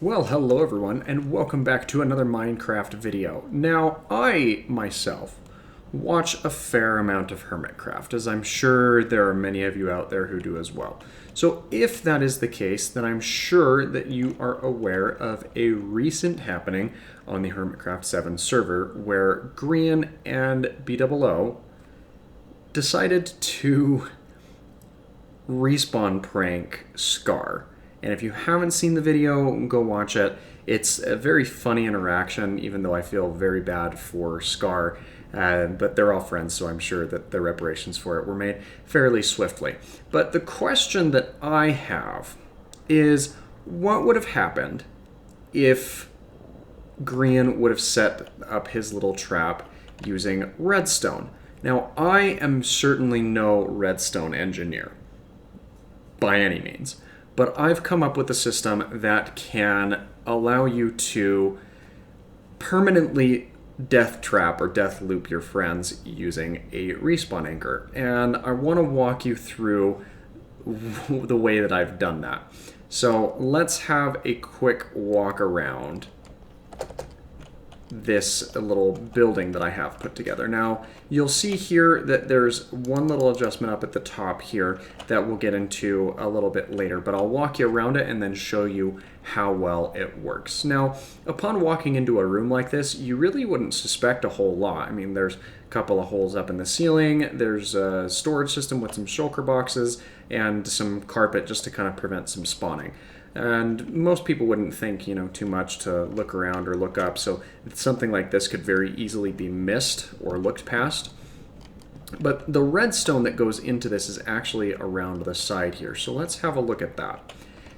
Well, hello everyone, and welcome back to another Minecraft video. Now, I, myself, watch a fair amount of Hermitcraft, as I'm sure there are many of you out there who do as well. So if that is the case, then I'm sure that you are aware of a recent happening on the Hermitcraft 7 server, where Grian and BOO decided to respawn prank Scar. And if you haven't seen the video, go watch it. It's a very funny interaction, even though I feel very bad for Scar. But they're all friends, so I'm sure that the reparations for it were made fairly swiftly. But the question that I have is, what would have happened if Grian would have set up his little trap using redstone? Now, I am certainly no redstone engineer, by any means. But I've come up with a system that can allow you to permanently death trap or death loop your friends using a respawn anchor. And I want to walk you through the way that I've done that. So let's have a quick walk around this little building that I have put together. Now, you'll see here that there's one little adjustment up at the top here that we'll get into a little bit later, but I'll walk you around it and then show you how well it works. Now, upon walking into a room like this, you really wouldn't suspect a whole lot. I mean, there's a couple of holes up in the ceiling, there's a storage system with some shulker boxes, and some carpet just to kind of prevent some spawning. And most people wouldn't think, too much to look around or look up, so something like this could very easily be missed or looked past. But the redstone that goes into this is actually around the side here, so let's have a look at that.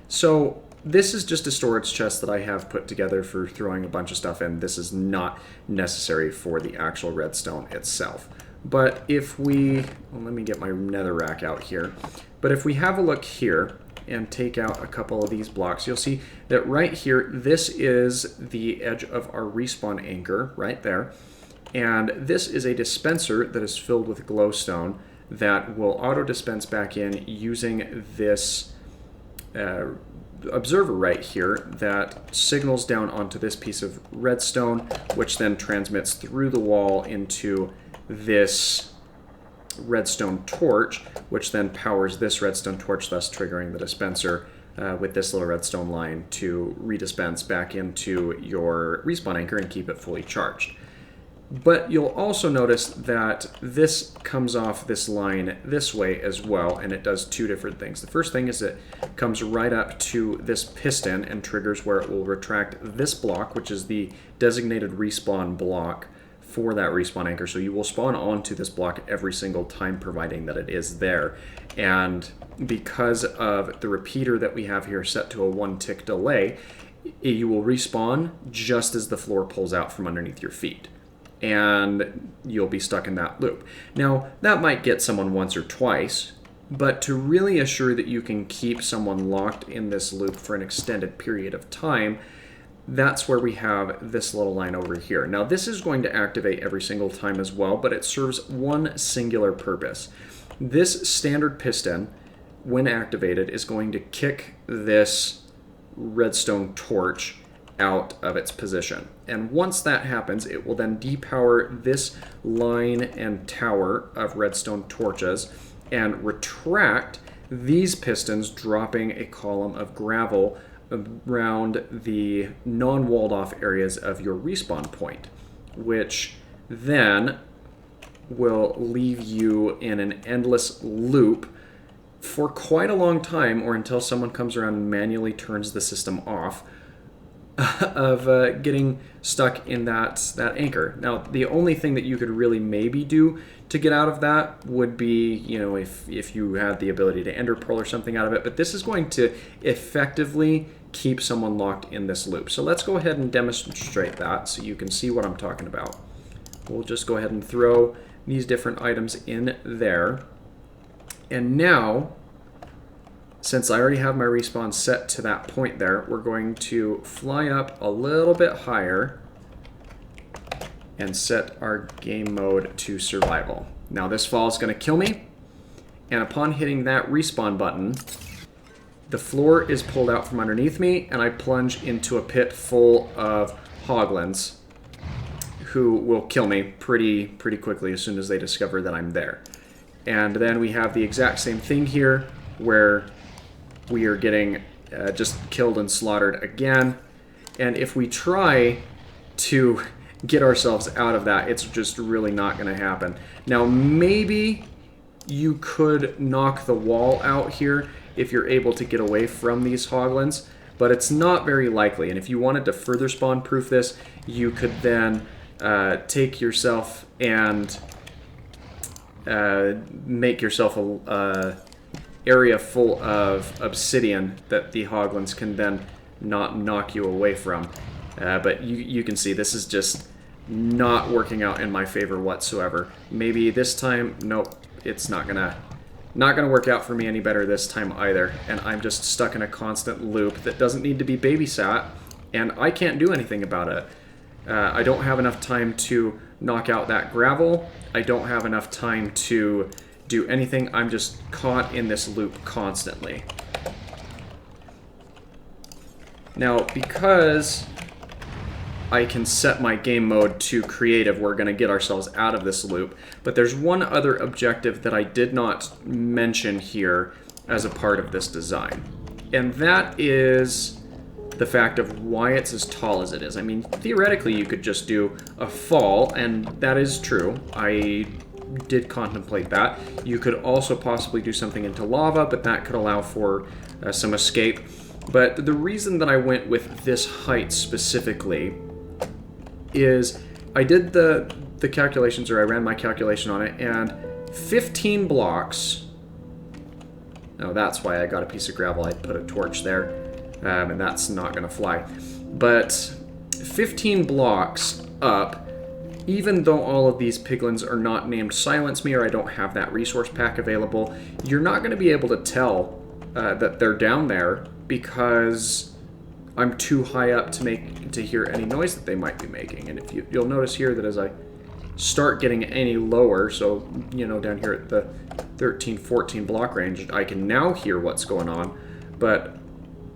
So this is just a storage chest that I have put together for throwing a bunch of stuff in. This is not necessary for the actual redstone itself. But if we, well, let me get my netherrack out here, but if we have a look here, and take out a couple of these blocks, you'll see that right here, this is the edge of our respawn anchor right there. And this is a dispenser that is filled with glowstone that will auto-dispense back in using this observer right here that signals down onto this piece of redstone, which then transmits through the wall into this redstone torch, which then powers this redstone torch, thus triggering the dispenser with this little redstone line to redispense back into your respawn anchor and keep it fully charged. But you'll also notice that this comes off this line this way as well, and it does two different things. The first thing is it comes right up to this piston and triggers where it will retract this block, which is the designated respawn block for that respawn anchor. So you will spawn onto this block every single time, providing that it is there. And because of the repeater that we have here set to a 1-tick delay, you will respawn just as the floor pulls out from underneath your feet. And you'll be stuck in that loop. Now, that might get someone once or twice, but to really assure that you can keep someone locked in this loop for an extended period of time, that's where we have this little line over here. Now, this is going to activate every single time as well, but it serves one singular purpose. This standard piston, when activated, is going to kick this redstone torch out of its position. And once that happens, it will then depower this line and tower of redstone torches and retract these pistons, dropping a column of gravel around the non-walled off areas of your respawn point, which then will leave you in an endless loop for quite a long time, or until someone comes around and manually turns the system off, of getting stuck in that anchor. Now, the only thing that you could really maybe do to get out of that would be, if you had the ability to ender pearl or something out of it, but this is going to effectively keep someone locked in this loop. So let's go ahead and demonstrate that so you can see what I'm talking about. We'll just go ahead and throw these different items in there. And now, since I already have my respawn set to that point there, we're going to fly up a little bit higher and set our game mode to survival. Now, this fall is going to kill me, and upon hitting that respawn button, the floor is pulled out from underneath me, and I plunge into a pit full of hoglins who will kill me pretty quickly as soon as they discover that I'm there. And then we have the exact same thing here, where we are getting just killed and slaughtered again. And if we try to get ourselves out of that, it's just really not going to happen. Now, maybe you could knock the wall out here if you're able to get away from these hoglins, but it's not very likely. And if you wanted to further spawn proof this, you could then take yourself and make yourself a area full of obsidian that the hoglins can then not knock you away from. But you can see this is just not working out in my favor whatsoever. Maybe this time, nope, it's not gonna work out for me any better this time either. And I'm just stuck in a constant loop that doesn't need to be babysat, and I can't do anything about it. I don't have enough time to knock out that gravel. I don't have enough time to do anything. I'm just caught in this loop constantly. Now, because I can set my game mode to creative, we're going to get ourselves out of this loop. But there's one other objective that I did not mention here as a part of this design. And that is the fact of why it's as tall as it is. I mean, theoretically, you could just do a fall, and that is true. I did contemplate that. You could also possibly do something into lava, but that could allow for some escape. But the reason that I went with this height specifically is I did the calculations, or I ran my calculation on it, and 15 blocks... Oh, that's why I got a piece of gravel. I put a torch there, and that's not going to fly. But 15 blocks up, even though all of these piglins are not named Silence Me, or I don't have that resource pack available, you're not going to be able to tell that they're down there because I'm too high up to hear any noise that they might be making. And if you'll notice here that as I start getting any lower, so, you know, down here at the 13, 14 block range, I can now hear what's going on. But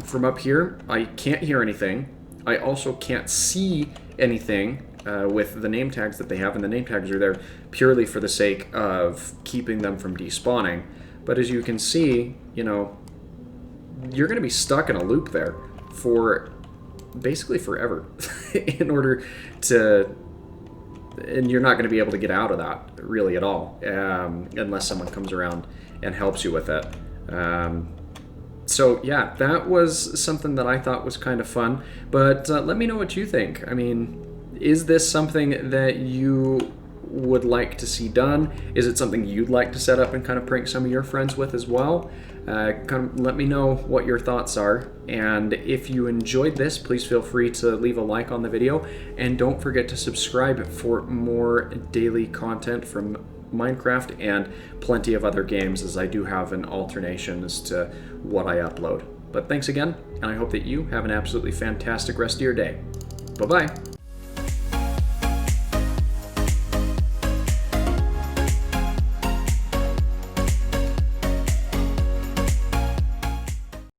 from up here, I can't hear anything. I also can't see anything with the name tags that they have, and the name tags are there purely for the sake of keeping them from despawning. But as you can see, you know, you're going to be stuck in a loop there for basically forever in order to... And you're not going to be able to get out of that really at all unless someone comes around and helps you with it. So yeah, that was something that I thought was kind of fun. But let me know what you think. I mean, is this something that you would like to see done? Is it something you'd like to set up and kind of prank some of your friends with as well? Let me know what your thoughts are, and if you enjoyed this, please feel free to leave a like on the video, and don't forget to subscribe for more daily content from Minecraft and plenty of other games, as I do have an alternation as to what I upload. But thanks again, and I hope that you have an absolutely fantastic rest of your day. Bye-bye!